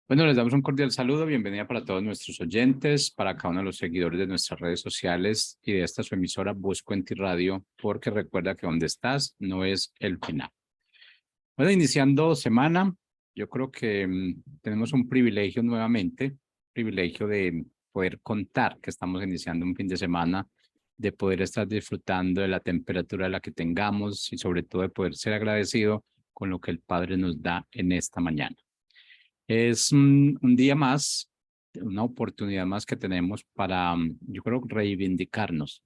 Bueno, les damos un cordial saludo, bienvenida para todos nuestros oyentes, para cada uno de los seguidores de nuestras redes sociales y de esta su emisora Busco en Ti Radio, porque recuerda que donde estás no es el final. Bueno, iniciando semana, yo creo que tenemos un privilegio nuevamente, privilegio de poder contar que estamos iniciando un fin de semana, de poder estar disfrutando de la temperatura a la que tengamos y sobre todo de poder ser agradecido con lo que el Padre nos da en esta mañana. Es un día más, una oportunidad más que tenemos para, yo creo, reivindicarnos,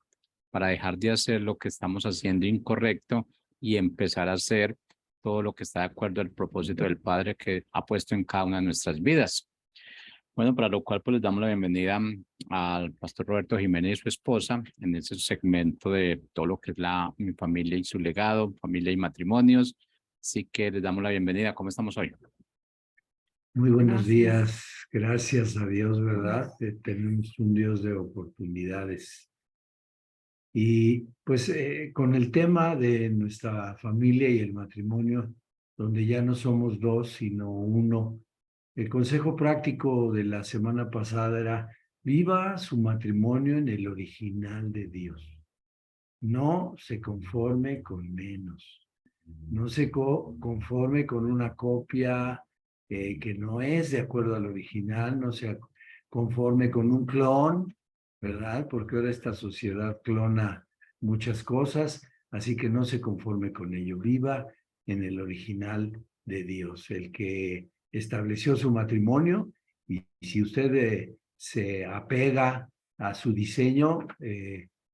para dejar de hacer lo que estamos haciendo incorrecto y empezar a hacer todo lo que está de acuerdo al propósito del Padre que ha puesto en cada una de nuestras vidas. Bueno, para lo cual pues les damos la bienvenida al pastor Roberto Jiménez y su esposa en ese segmento de todo lo que es mi familia y su legado, familia y matrimonios. Así que les damos la bienvenida. ¿Cómo estamos hoy? Muy buenos Gracias. días, gracias a Dios, ¿verdad? Tenemos un Dios de oportunidades. Y pues con el tema de nuestra familia y el matrimonio, donde ya no somos dos, sino uno, el consejo práctico de la semana pasada era: viva su matrimonio en el original de Dios. No se conforme con menos. No se conforme con una copia que no es de acuerdo al original, no se conforme con un clon, ¿verdad? Porque ahora esta sociedad clona muchas cosas, así que no se conforme con ello. Viva en el original de Dios, el que estableció su matrimonio, y si usted se apega a su diseño,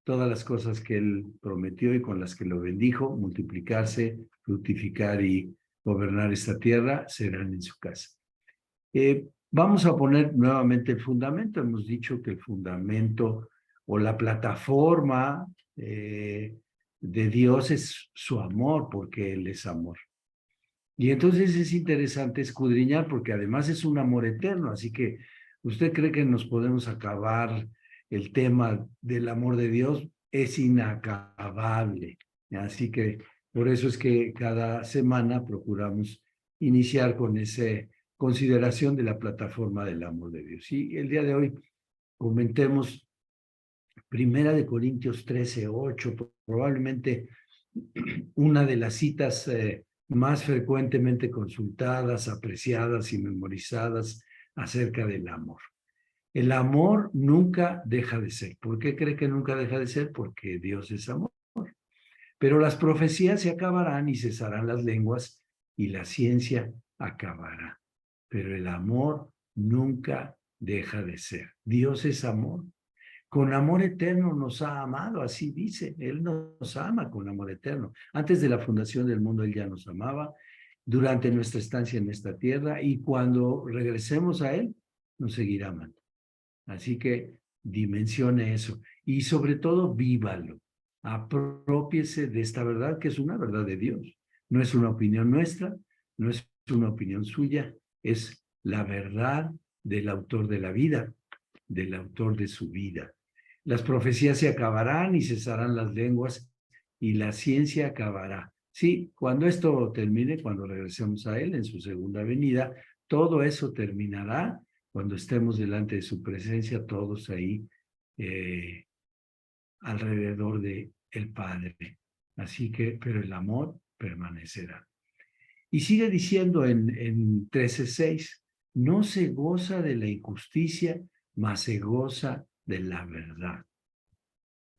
todas las cosas que él prometió y con las que lo bendijo, multiplicarse, fructificar y gobernar esta tierra, serán en su casa. Vamos a poner nuevamente el fundamento. Hemos dicho que el fundamento o la plataforma de Dios es su amor, porque Él es amor. Y entonces es interesante escudriñar, porque además es un amor eterno, así que ¿usted cree que nos podemos acabar el tema del amor de Dios? Es inacabable. Así que por eso es que cada semana procuramos iniciar con esa consideración de la plataforma del amor de Dios. Y el día de hoy comentemos Primera de Corintios 13:8, probablemente una de las citas más frecuentemente consultadas, apreciadas y memorizadas acerca del amor. El amor nunca deja de ser. ¿Por qué cree que nunca deja de ser? Porque Dios es amor. Pero las profecías se acabarán y cesarán las lenguas y la ciencia acabará. Pero el amor nunca deja de ser. Dios es amor. Con amor eterno nos ha amado, así dice. Él nos ama con amor eterno. Antes de la fundación del mundo, Él ya nos amaba. Durante nuestra estancia en esta tierra, y cuando regresemos a Él, nos seguirá amando. Así que dimensione eso y sobre todo vívalo. Aprópiese de esta verdad, que es una verdad de Dios. No es una opinión nuestra, no es una opinión suya, es la verdad del autor de la vida, del autor de su vida. Las profecías se acabarán y cesarán las lenguas y la ciencia acabará. Sí, cuando esto termine, cuando regresemos a Él en su segunda venida, todo eso terminará cuando estemos delante de su presencia, todos ahí alrededor de el Padre. Así que, pero el amor permanecerá. Y sigue diciendo en 13:6, no se goza de la injusticia, mas se goza de la verdad.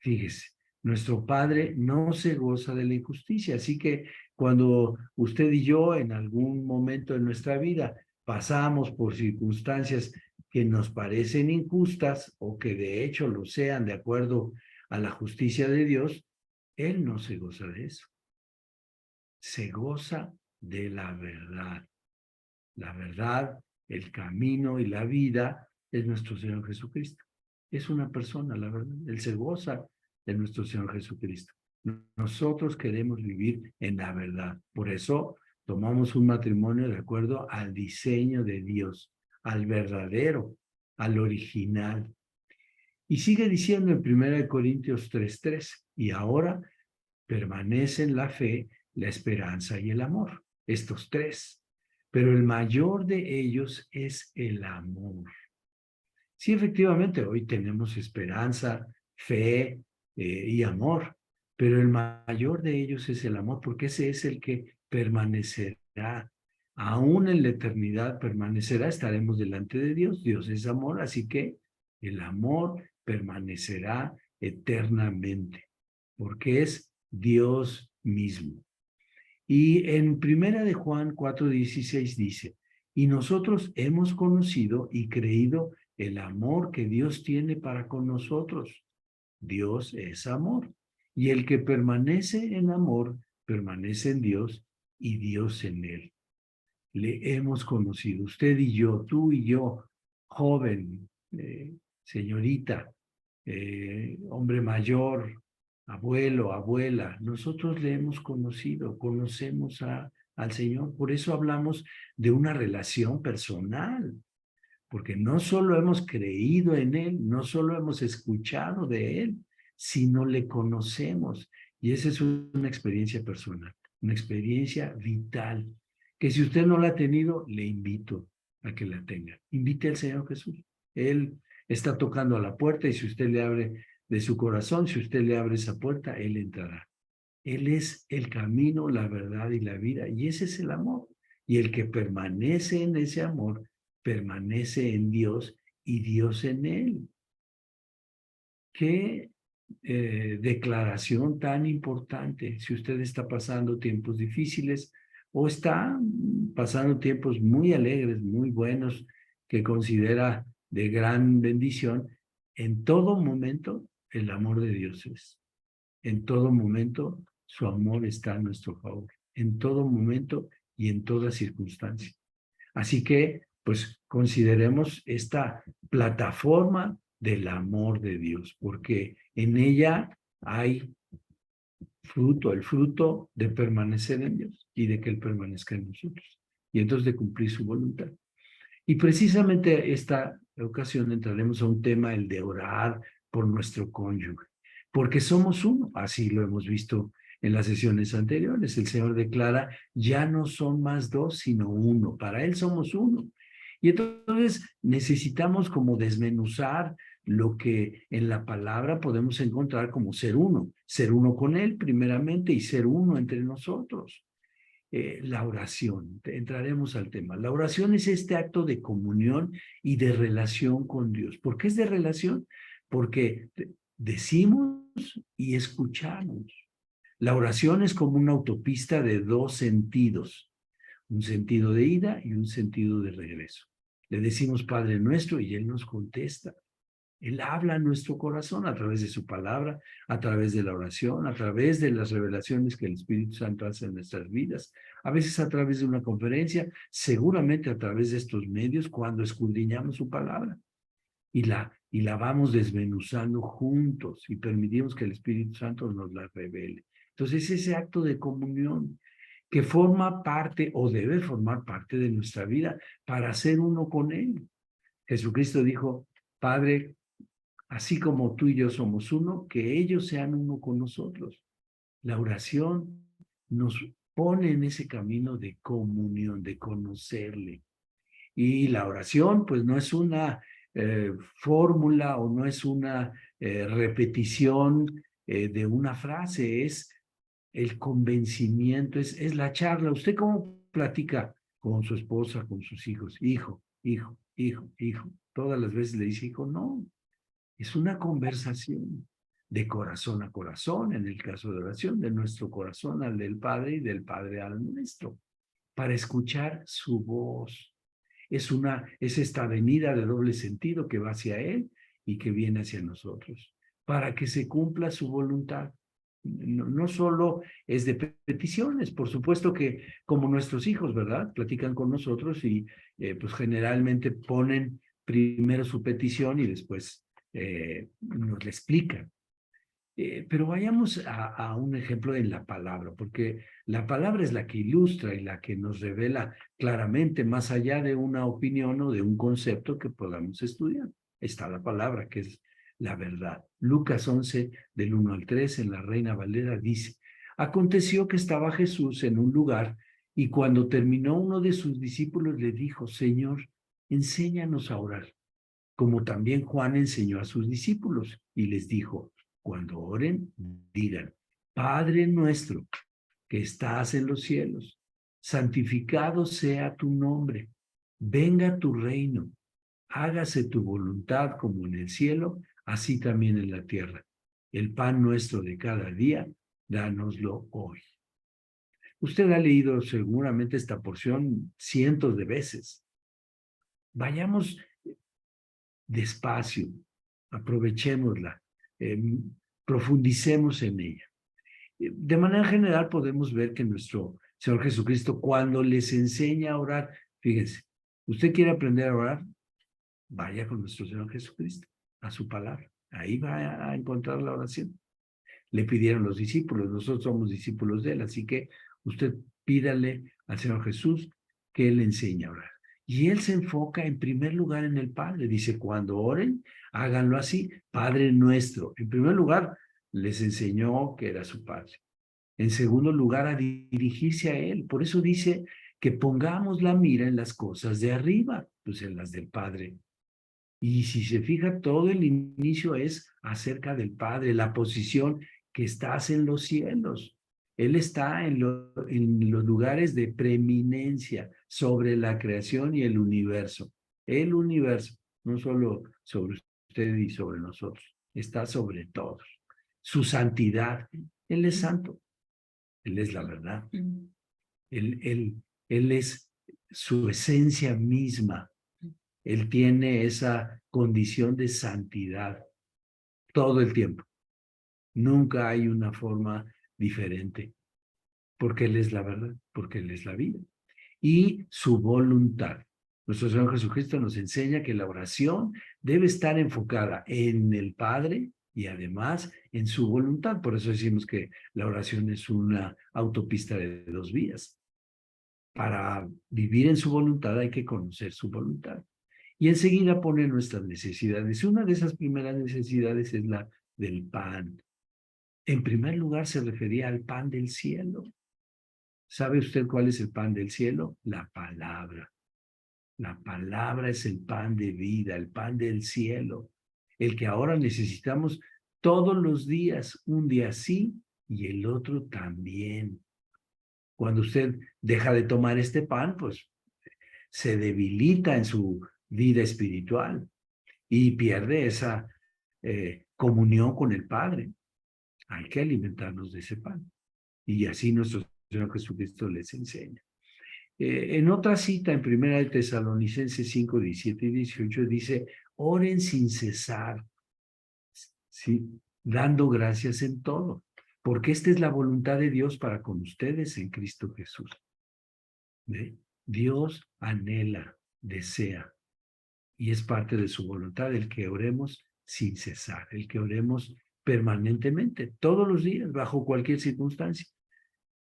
Fíjese, nuestro Padre no se goza de la injusticia, así que cuando usted y yo en algún momento de nuestra vida pasamos por circunstancias que nos parecen injustas o que de hecho lo sean de acuerdo a la justicia de Dios, Él no se goza de eso. Se goza de la verdad. La verdad, el camino y la vida es nuestro Señor Jesucristo. Es una persona, la verdad. Él se goza de nuestro Señor Jesucristo. Nosotros queremos vivir en la verdad. Por eso tomamos un matrimonio de acuerdo al diseño de Dios, al verdadero, al original. Y sigue diciendo en 1 Corintios 3:3, y ahora permanecen la fe, la esperanza y el amor. Estos tres. pero el mayor de ellos es el amor. Sí, efectivamente, hoy tenemos esperanza, fe y amor, pero el mayor de ellos es el amor, porque ese es el que permanecerá. Aún en la eternidad permanecerá, estaremos delante de Dios. Dios es amor, así que el amor permanecerá eternamente, porque es Dios mismo. Y en Primera de Juan 4:16 dice, y nosotros hemos conocido y creído el amor que Dios tiene para con nosotros. Dios es amor. Y el que permanece en amor, permanece en Dios y Dios en él. Le hemos conocido, usted y yo, tú y yo, joven, señorita, hombre mayor, abuelo, abuela, nosotros le hemos conocido, conocemos al Señor. Por eso hablamos de una relación personal, porque no solo hemos creído en Él, no solo hemos escuchado de Él, sino le conocemos. Y esa es una experiencia personal, una experiencia vital, que si usted no la ha tenido, le invito a que la tenga. Invite al Señor Jesús. Él está tocando a la puerta y si usted le abre de su corazón, si usted le abre esa puerta, Él entrará. Él es el camino, la verdad y la vida, y ese es el amor. Y el que permanece en ese amor, permanece en Dios y Dios en él. Qué declaración tan importante. Si usted está pasando tiempos difíciles o está pasando tiempos muy alegres, muy buenos, que considera de gran bendición, en todo momento el amor de Dios es. En todo momento su amor está a nuestro favor. En todo momento y en toda circunstancia. Así que, pues, consideremos esta plataforma del amor de Dios, porque en ella hay fruto, el fruto de permanecer en Dios y de que Él permanezca en nosotros, y entonces de cumplir su voluntad. Y precisamente esta ocasión entraremos a un tema, el de orar por nuestro cónyuge, porque somos uno, así lo hemos visto en las sesiones anteriores. El Señor declara, ya no son más dos, sino uno. Para Él somos uno. Y entonces necesitamos como desmenuzar lo que en la palabra podemos encontrar como ser uno con Él primeramente y ser uno entre nosotros. La oración, entraremos al tema. La oración es este acto de comunión y de relación con Dios. ¿Por qué es de relación? Porque decimos y escuchamos. La oración es como una autopista de dos sentidos, un sentido de ida y un sentido de regreso. Le decimos Padre nuestro y Él nos contesta. Él habla a nuestro corazón a través de su palabra, a través de la oración, a través de las revelaciones que el Espíritu Santo hace en nuestras vidas, a veces a través de una conferencia, seguramente a través de estos medios cuando escudriñamos su palabra y la vamos desmenuzando juntos y permitimos que el Espíritu Santo nos la revele. Entonces ese acto de comunión que forma parte o debe formar parte de nuestra vida para ser uno con Él. Jesucristo dijo, Padre, así como tú y yo somos uno, que ellos sean uno con nosotros. La oración nos pone en ese camino de comunión, de conocerle. Y la oración, pues no es una fórmula o no es una repetición de una frase, es el convencimiento, es la charla. ¿Usted cómo platica con su esposa, con sus hijos? Hijo, hijo, hijo, hijo. Todas las veces le dice hijo, no. Es una conversación de corazón a corazón, en el caso de oración, de nuestro corazón al del Padre y del Padre al nuestro, para escuchar su voz. Es esta venida de doble sentido que va hacia Él y que viene hacia nosotros, para que se cumpla su voluntad. No solo es de peticiones, por supuesto que como nuestros hijos, ¿verdad? Platican con nosotros y pues generalmente ponen primero su petición y después nos la explican. Pero vayamos a un ejemplo en la palabra, porque la palabra es la que ilustra y la que nos revela claramente, más allá de una opinión o de un concepto que podamos estudiar. Está la palabra, que es la verdad. Lucas 11, del 1 al 3, en la Reina Valera, dice, aconteció que estaba Jesús en un lugar Y cuando terminó, uno de sus discípulos le dijo, Señor, enséñanos a orar, como también Juan enseñó a sus discípulos. Y les dijo, cuando oren, digan, Padre nuestro, que estás en los cielos, santificado sea tu nombre, venga tu reino, hágase tu voluntad como en el cielo, así también en la tierra. El pan nuestro de cada día, dánoslo hoy. Usted ha leído seguramente esta porción cientos de veces. Vayamos despacio, aprovechémosla, profundicemos en ella. De manera general podemos ver que nuestro Señor Jesucristo, cuando les enseña a orar, fíjense, usted quiere aprender a orar, vaya con nuestro Señor Jesucristo, a su palabra. Ahí va a encontrar la oración. Le pidieron los discípulos, nosotros somos discípulos de él, así que usted pídale al Señor Jesús que él le enseñe a orar. Y él se enfoca en primer lugar en el Padre. Dice, cuando oren, háganlo así, Padre nuestro. En primer lugar, les enseñó que era su Padre. En segundo lugar, a dirigirse a él. Por eso dice que pongamos la mira en las cosas de arriba, pues en las del Padre. Y si se fija, todo el inicio es acerca del Padre, la posición que estás en los cielos. Él está en los lugares de preeminencia sobre la creación y el universo. El universo, no solo sobre usted y sobre nosotros, está sobre todos. Su santidad, Él es santo, Él es la verdad. Él es su esencia misma. Él tiene esa condición de santidad todo el tiempo. Nunca hay una forma diferente, porque Él es la verdad, porque Él es la vida. Y su voluntad. Nuestro Señor Jesucristo nos enseña que la oración debe estar enfocada en el Padre y además en su voluntad. Por eso decimos que la oración es una autopista de dos vías. Para vivir en su voluntad hay que conocer su voluntad. Y enseguida pone nuestras necesidades. Una de esas primeras necesidades es la del pan. En primer lugar se refería al pan del cielo. ¿Sabe usted cuál es el pan del cielo? La palabra. La palabra es el pan de vida, el pan del cielo, el que ahora necesitamos todos los días, un día sí y el otro también. Cuando usted deja de tomar este pan, pues se debilita en su vida espiritual y pierde esa comunión con el Padre. Hay que alimentarnos de ese pan. Y así nuestro Señor Jesucristo les enseña. En otra cita, en Primera de Tesalonicenses 5, 17 y 18, dice, oren sin cesar, ¿sí? Dando gracias en todo, porque esta es la voluntad de Dios para con ustedes en Cristo Jesús. ¿Ve? Dios anhela, desea, y es parte de su voluntad el que oremos sin cesar, el que oremos permanentemente, todos los días, bajo cualquier circunstancia.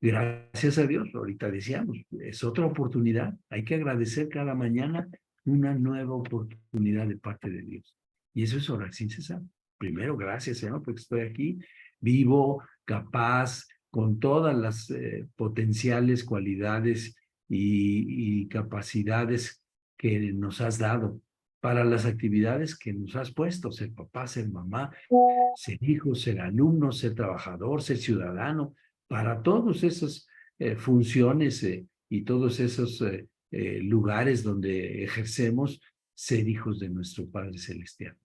Gracias a Dios, ahorita decíamos, es otra oportunidad. Hay que agradecer cada mañana una nueva oportunidad de parte de Dios. Y eso es orar sin cesar. Primero, gracias, Señor, porque estoy aquí, vivo, capaz, con todas las potenciales cualidades y capacidades que nos has dado para las actividades que nos has puesto, ser papá, ser mamá, ser hijo, ser alumno, ser trabajador, ser ciudadano, para todas esas funciones y todos esos lugares donde ejercemos ser hijos de nuestro Padre Celestial.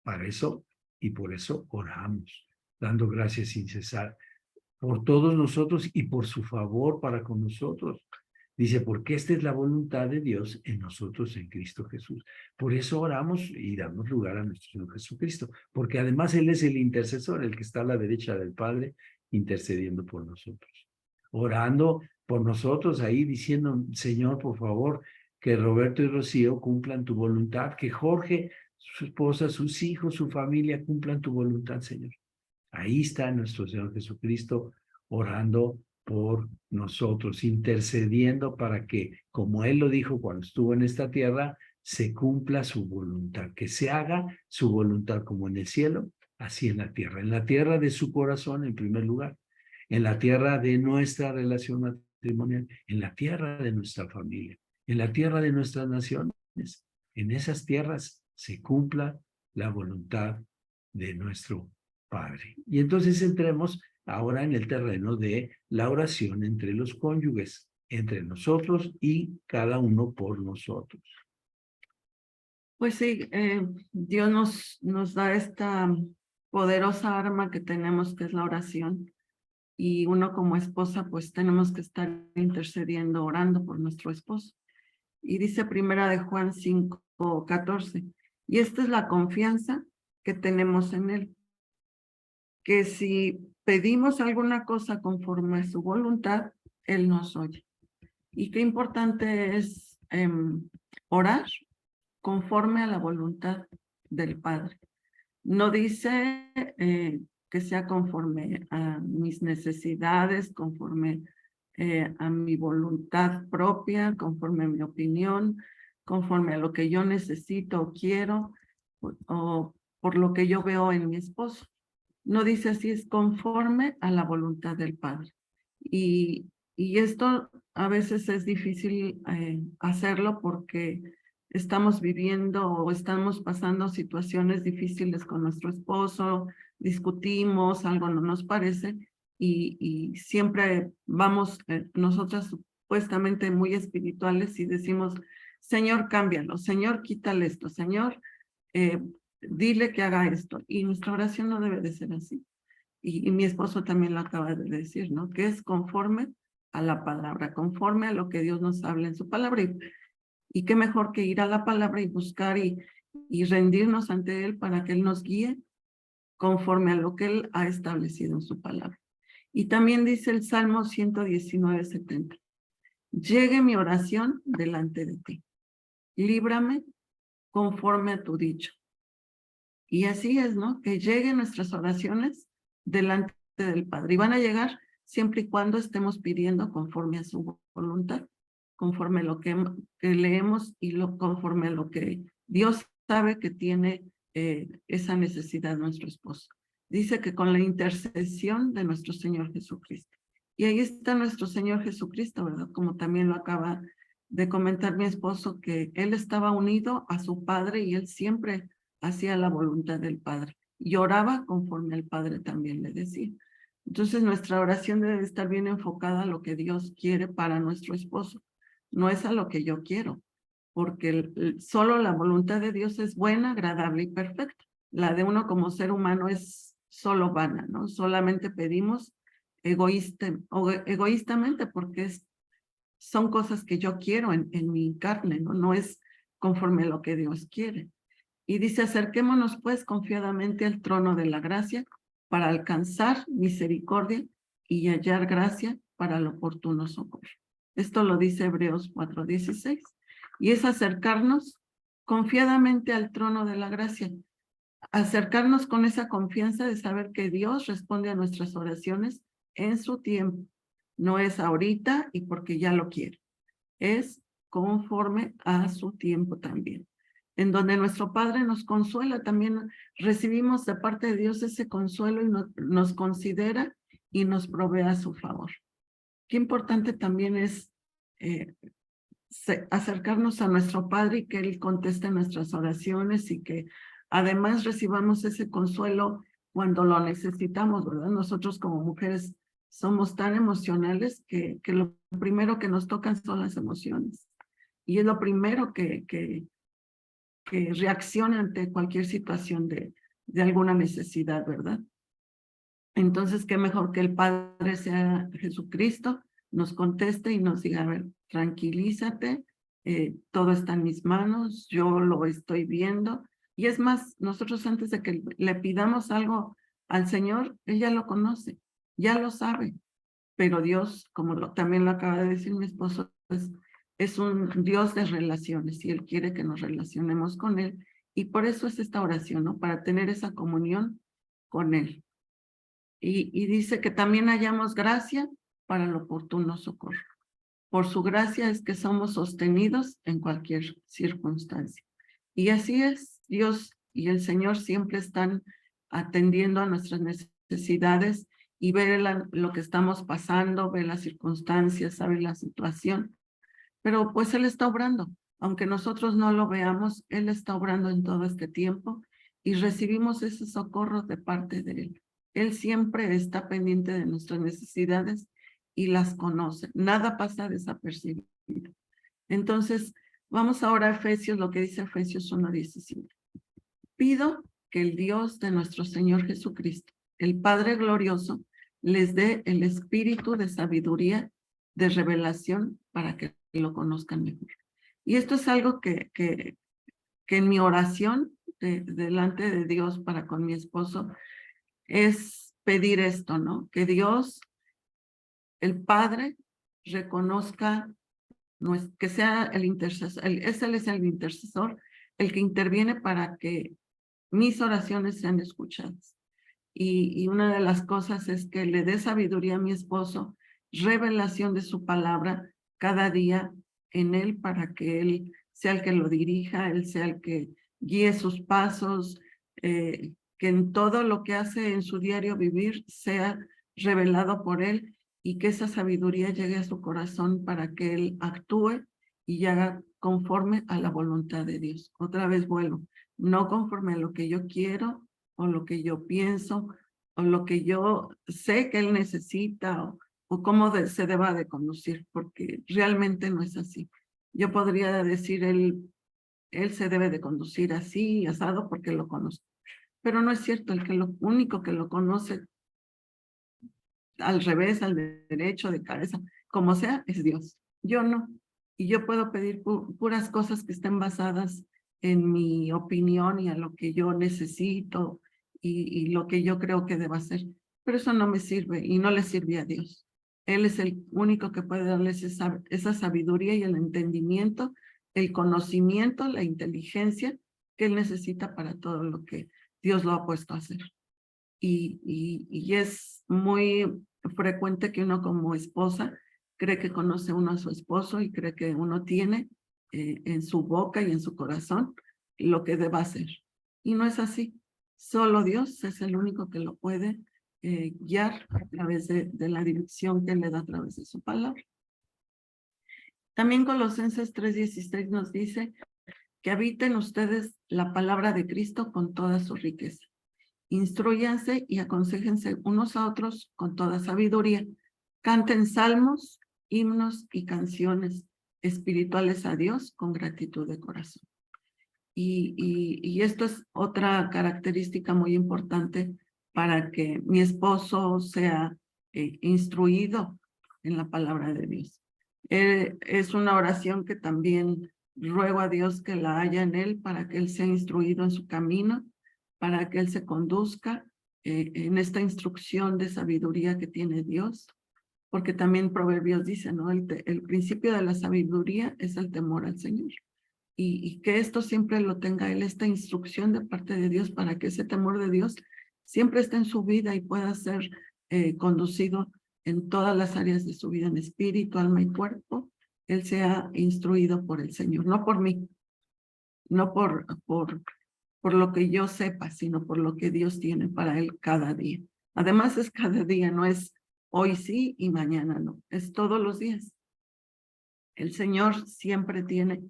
Para eso y por eso oramos, dando gracias sin cesar por todos nosotros y por su favor para con nosotros. Dice, porque esta es la voluntad de Dios en nosotros, en Cristo Jesús. Por eso oramos y damos lugar a nuestro Señor Jesucristo, porque además Él es el intercesor, el que está a la derecha del Padre, intercediendo por nosotros. Orando por nosotros ahí, diciendo, Señor, por favor, que Roberto y Rocío cumplan tu voluntad, que Jorge, su esposa, sus hijos, su familia cumplan tu voluntad, Señor. Ahí está nuestro Señor Jesucristo orando por nosotros, intercediendo para que, como Él lo dijo cuando estuvo en esta tierra, se cumpla su voluntad, que se haga su voluntad como en el cielo, así en la tierra de su corazón en primer lugar, en la tierra de nuestra relación matrimonial, en la tierra de nuestra familia, en la tierra de nuestras naciones. En esas tierras se cumpla la voluntad de nuestro Padre. Y entonces entremos ahora en el terreno de la oración entre los cónyuges, entre nosotros y cada uno por nosotros. Pues sí, Dios nos da esta poderosa arma que tenemos, que es la oración. Y uno como esposa, pues tenemos que estar intercediendo, orando por nuestro esposo. Y dice primera de Juan 5:14, y esta es la confianza que tenemos en él, que si pedimos alguna cosa conforme a su voluntad, él nos oye. Y qué importante es orar conforme a la voluntad del Padre. No dice que sea conforme a mis necesidades, conforme a mi voluntad propia, conforme a mi opinión, conforme a lo que yo necesito o quiero, o por lo que yo veo en mi esposo. No dice así, es conforme a la voluntad del Padre. Y esto a veces es difícil hacerlo porque estamos viviendo o estamos pasando situaciones difíciles con nuestro esposo, discutimos, algo no nos parece y siempre vamos nosotras supuestamente muy espirituales y decimos, Señor, cámbialo, Señor, quítale esto, Señor, dile que haga esto. Y nuestra oración no debe de ser así. Y mi esposo también lo acaba de decir, ¿no? Que es conforme a la palabra, conforme a lo que Dios nos habla en su palabra. Y qué mejor que ir a la palabra y buscar y rendirnos ante Él para que Él nos guíe conforme a lo que Él ha establecido en su palabra. Y también dice el Salmo 119:70. Llegue mi oración delante de ti. Líbrame conforme a tu dicho. Y así es, ¿no? Que lleguen nuestras oraciones delante del Padre. Y van a llegar siempre y cuando estemos pidiendo conforme a su voluntad, conforme a lo que leemos y conforme a lo que Dios sabe que tiene esa necesidad nuestro esposo. Dice que con la intercesión de nuestro Señor Jesucristo. Y ahí está nuestro Señor Jesucristo, ¿verdad? Como también lo acaba de comentar mi esposo, que Él estaba unido a su Padre y Él siempre hacía la voluntad del Padre y oraba conforme el Padre también le decía. Entonces nuestra oración debe estar bien enfocada a lo que Dios quiere para nuestro esposo, no es a lo que yo quiero, porque solo la voluntad de Dios es buena, agradable y perfecta. La de uno como ser humano es solo vana, ¿no? Solamente pedimos egoístamente porque son cosas que yo quiero en mi carne, ¿no? No es conforme a lo que Dios quiere. Y dice, acerquémonos pues confiadamente al trono de la gracia para alcanzar misericordia y hallar gracia para el oportuno socorro. Esto lo dice Hebreos 4:16. Y es acercarnos confiadamente al trono de la gracia. Acercarnos con esa confianza de saber que Dios responde a nuestras oraciones en su tiempo. No es ahorita y porque ya lo quiere. Es conforme a su tiempo también. En donde nuestro Padre nos consuela, también recibimos de parte de Dios ese consuelo y nos considera y nos provee a su favor. Qué importante también es acercarnos a nuestro Padre y que Él conteste nuestras oraciones y que además recibamos ese consuelo cuando lo necesitamos, ¿verdad? Nosotros como mujeres somos tan emocionales que lo primero que nos tocan son las emociones. Y es lo primero que reacciona ante cualquier situación de alguna necesidad, ¿verdad? Entonces, qué mejor que el Padre sea Jesucristo, nos conteste y nos diga, a ver, tranquilízate, todo está en mis manos, yo lo estoy viendo. Y es más, nosotros antes de que le pidamos algo al Señor, Él ya lo conoce, ya lo sabe. Pero Dios, como también lo acaba de decir mi esposo, es un Dios de relaciones y Él quiere que nos relacionemos con Él. Y por eso es esta oración, ¿no? Para tener esa comunión con Él. Y dice que también hallamos gracia para el oportuno socorro. Por su gracia es que somos sostenidos en cualquier circunstancia. Y así es, Dios y el Señor siempre están atendiendo a nuestras necesidades y ve lo que estamos pasando, ve las circunstancias, sabe la situación, pero pues Él está obrando. Aunque nosotros no lo veamos, Él está obrando en todo este tiempo y recibimos ese socorro de parte de Él. Él siempre está pendiente de nuestras necesidades y las conoce. Nada pasa desapercibido. Entonces, vamos ahora a Efesios, lo que dice Efesios 1:17. Pido que el Dios de nuestro Señor Jesucristo, el Padre glorioso, les dé el espíritu de sabiduría, de revelación, para que lo conozcan mejor. Y esto es algo que en mi oración delante de Dios para con mi esposo es pedir esto, ¿no? Que Dios, el Padre, reconozca, que sea el intercesor, Él es el intercesor, el que interviene para que mis oraciones sean escuchadas. Y una de las cosas es que le dé sabiduría a mi esposo, revelación de su palabra cada día en él para que él sea el que lo dirija, él sea el que guíe sus pasos, que en todo lo que hace en su diario vivir sea revelado por él y que esa sabiduría llegue a su corazón para que él actúe y haga conforme a la voluntad de Dios. Otra vez vuelvo, no conforme a lo que yo quiero o lo que yo pienso o lo que yo sé que él necesita o cómo se deba de conducir, porque realmente no es así. Yo podría decir, él se debe de conducir así, asado, porque lo conozco. Pero no es cierto, lo único que lo conoce al revés, al derecho, de cabeza, como sea, es Dios. Yo no. Y yo puedo pedir puras cosas que estén basadas en mi opinión y a lo que yo necesito y lo que yo creo que debo hacer. Pero eso no me sirve y no le sirve a Dios. Él es el único que puede darles esa sabiduría y el entendimiento, el conocimiento, la inteligencia que él necesita para todo lo que Dios lo ha puesto a hacer. Y es muy frecuente que uno como esposa cree que conoce uno a su esposo y cree que uno tiene en su boca y en su corazón lo que deba hacer. Y no es así. Solo Dios es el único que lo puede guiar a través de la dirección que le da a través de su palabra. También Colosenses 3:16 nos dice que habiten ustedes la palabra de Cristo con toda su riqueza. Instrúyanse y aconséjense unos a otros con toda sabiduría. Canten salmos, himnos y canciones espirituales a Dios con gratitud de corazón. Y esto es otra característica muy importante para que mi esposo sea instruido en la palabra de Dios. Es una oración que también ruego a Dios que la haya en él para que él sea instruido en su camino, para que él se conduzca en esta instrucción de sabiduría que tiene Dios, porque también Proverbios dice, ¿no? El principio de la sabiduría es el temor al Señor. Y que esto siempre lo tenga él, esta instrucción de parte de Dios, para que ese temor de Dios siempre esté en su vida y pueda ser conducido en todas las áreas de su vida, en espíritu, alma y cuerpo. Él sea instruido por el Señor, no por mí, no por lo que yo sepa, sino por lo que Dios tiene para él cada día. Además es cada día, no es hoy sí y mañana no, es todos los días. El Señor siempre tiene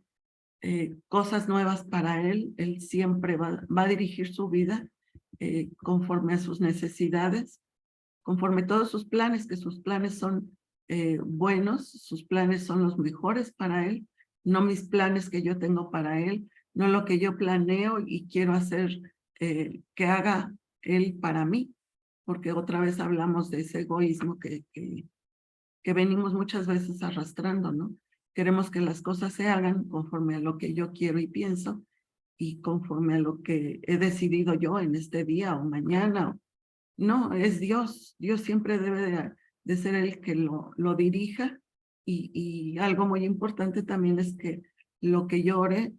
cosas nuevas para él, él siempre va a dirigir su vida conforme a sus necesidades, conforme a todos sus planes, que sus planes son buenos, sus planes son los mejores para él, no mis planes que yo tengo para él, no lo que yo planeo y quiero hacer que haga él para mí, porque otra vez hablamos de ese egoísmo que venimos muchas veces arrastrando, ¿no? Queremos que las cosas se hagan conforme a lo que yo quiero y pienso y conforme a lo que he decidido yo en este día o mañana. No, es Dios. Dios siempre debe de ser el que lo dirija y algo muy importante también es que lo que yo ore,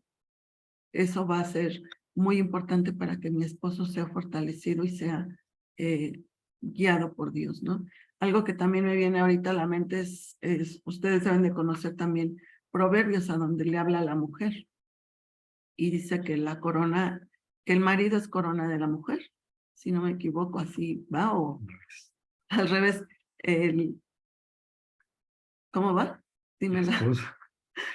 eso va a ser muy importante para que mi esposo sea fortalecido y sea guiado por Dios, ¿no? Algo que también me viene ahorita a la mente es ustedes deben de conocer también Proverbios, a donde le habla a la mujer. Y dice que que el marido es corona de la mujer. Si no me equivoco, así va, o al revés, el, ¿cómo va? La Dímela. esposa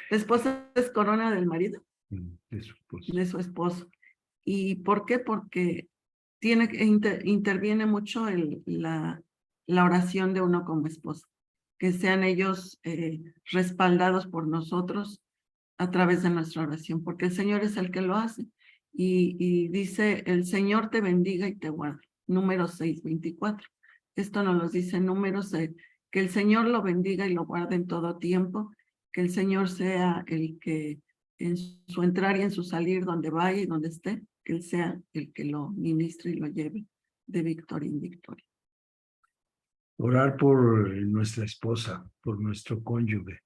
La esposa es corona del marido, de su esposo. de su esposo. ¿Y por qué? Porque interviene mucho la oración de uno como esposo, que sean ellos respaldados por nosotros a través de nuestra oración, porque el Señor es el que lo hace. Y dice, el Señor te bendiga y te guarde. Números 6:24. Esto nos lo dice Números 6, que el Señor lo bendiga y lo guarde en todo tiempo, que el Señor sea el que en su entrar y en su salir, donde vaya y donde esté, que Él sea el que lo ministre y lo lleve de victoria en victoria. Orar por nuestra esposa, por nuestro cónyuge.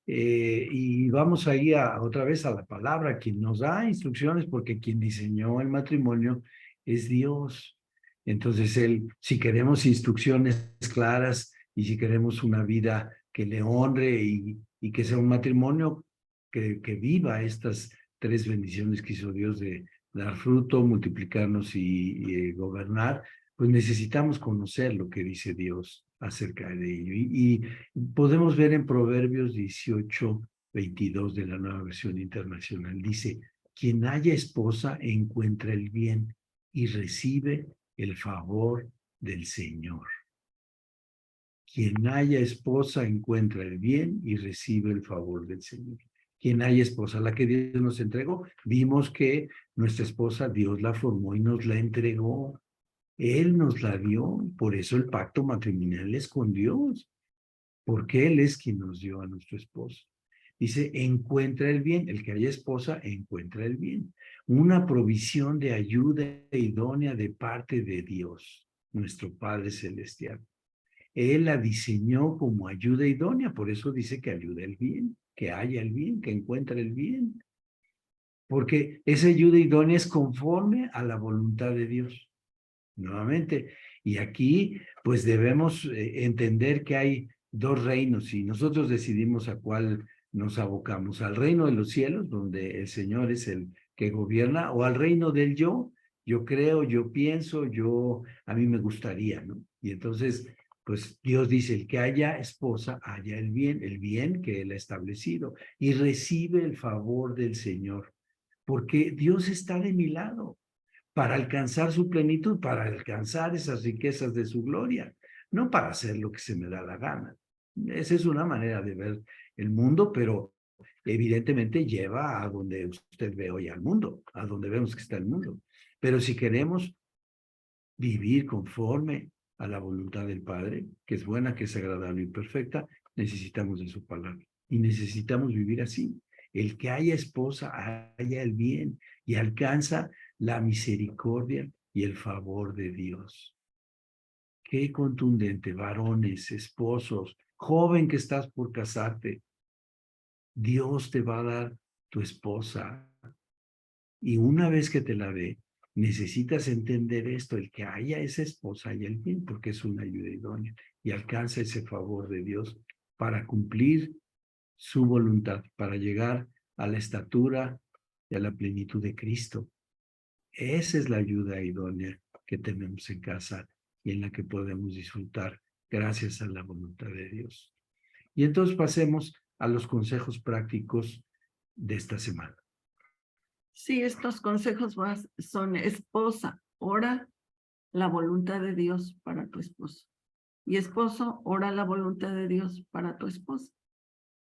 Y vamos ahí otra vez a la palabra, quien nos da instrucciones, porque quien diseñó el matrimonio es Dios. Entonces, si queremos instrucciones claras y si queremos una vida que le honre y que sea un matrimonio que viva estas tres bendiciones que hizo Dios de dar fruto, multiplicarnos y gobernar, pues necesitamos conocer lo que dice Dios acerca de ello. Y podemos ver en Proverbios 18:22 de la Nueva Versión Internacional, dice, quien haya esposa encuentra el bien y recibe el favor del Señor. Quien haya esposa encuentra el bien y recibe el favor del Señor. Quien haya esposa, la que Dios nos entregó, vimos que nuestra esposa Dios la formó y nos la entregó. Él nos la dio, por eso el pacto matrimonial es con Dios, porque Él es quien nos dio a nuestro esposo. Dice, encuentra el bien, el que haya esposa, encuentra el bien. Una provisión de ayuda idónea de parte de Dios, nuestro Padre Celestial. Él la diseñó como ayuda idónea, por eso dice que ayuda el bien, que haya el bien, que encuentre el bien. Porque esa ayuda idónea es conforme a la voluntad de Dios. Nuevamente, y aquí pues debemos entender que hay dos reinos y nosotros decidimos a cuál nos abocamos, al reino de los cielos, donde el Señor es el que gobierna, o al reino del yo creo, yo pienso, a mí me gustaría, ¿no? Y entonces, pues Dios dice, el que haya esposa, haya el bien que Él ha establecido, y recibe el favor del Señor, porque Dios está de mi lado para alcanzar su plenitud, para alcanzar esas riquezas de su gloria, no para hacer lo que se me da la gana. Esa es una manera de ver el mundo, pero evidentemente lleva a donde usted ve hoy al mundo, a donde vemos que está el mundo. Pero si queremos vivir conforme a la voluntad del Padre, que es buena, que es agradable y perfecta, necesitamos de su palabra. Y necesitamos vivir así. El que haya esposa, haya el bien y alcanza la misericordia y el favor de Dios. Qué contundente, varones, esposos, joven que estás por casarte. Dios te va a dar tu esposa. Y una vez que te la dé, necesitas entender esto, el que haya esa esposa y el bien, porque es una ayuda idónea y alcanza ese favor de Dios para cumplir su voluntad, para llegar a la estatura y a la plenitud de Cristo. Esa es la ayuda idónea que tenemos en casa y en la que podemos disfrutar gracias a la voluntad de Dios. Y entonces pasemos a los consejos prácticos de esta semana. Sí, estos consejos son esposa, ora la voluntad de Dios para tu esposo. Y esposo, ora la voluntad de Dios para tu esposa.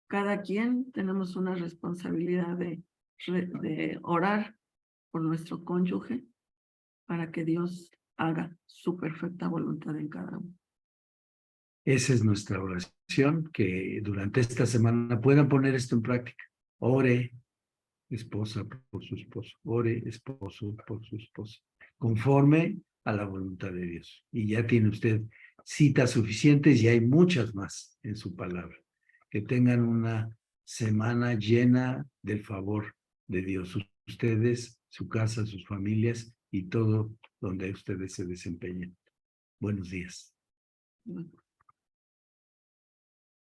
Cada quien tenemos una responsabilidad de orar por nuestro cónyuge para que Dios haga su perfecta voluntad en cada uno. Esa es nuestra oración, que durante esta semana puedan poner esto en práctica. Ore, esposa por su esposo. Ore, esposo por su esposa. Conforme a la voluntad de Dios. Y ya tiene usted citas suficientes y hay muchas más en su palabra. Que tengan una semana llena del favor de Dios. Ustedes, su casa, sus familias y todo donde ustedes se desempeñen. Buenos días. Bueno.